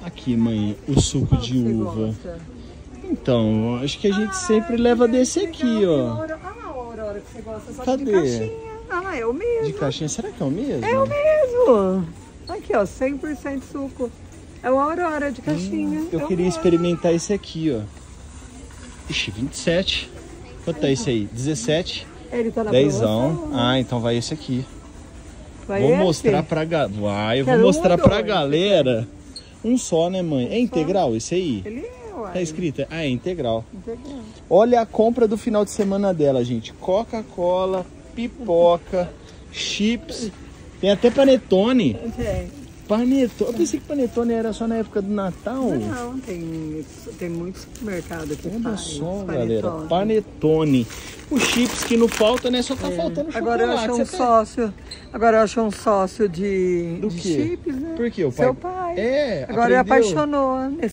Aqui, mãe, o suco Qual de que você uva. gosta? Então, acho que a gente sempre leva desse aqui, ó. Ah, a Aurora que você gosta, só Cadê? de caixinha. Ah, é o mesmo. De caixinha, será que é o mesmo? É o mesmo. Aqui, ó, 100% suco. É o Aurora de caixinha. Eu É o queria mesmo. experimentar esse aqui, ó. Ixi, 27. Quanto tá esse aí? 17. Ele tá na 10. promoção. Ah, então vai esse aqui. Vai Vou esse? mostrar pra galera. Vai, eu vou Quero um mostrar ou pra dois? galera. Um só, né, mãe? É integral esse aí? Ele é, uai. Tá escrito? Ah, é integral. Integral. Olha a compra do final de semana dela, gente. Coca-Cola, pipoca, chips. Tem até panetone. Tem. Panetone. Eu pensei que panetone era só na época do Natal. Não, tem muito supermercado aqui. Olha faz só, panetone. galera. Panetone. Os chips que não faltam, né? Só tá faltando chocolate. Agora eu acho um Você sócio. Agora eu acho um sócio de Do quê? chips, né? Por quê? O pai... Seu pai. É, Agora ele aprendeu. apaixonou nesse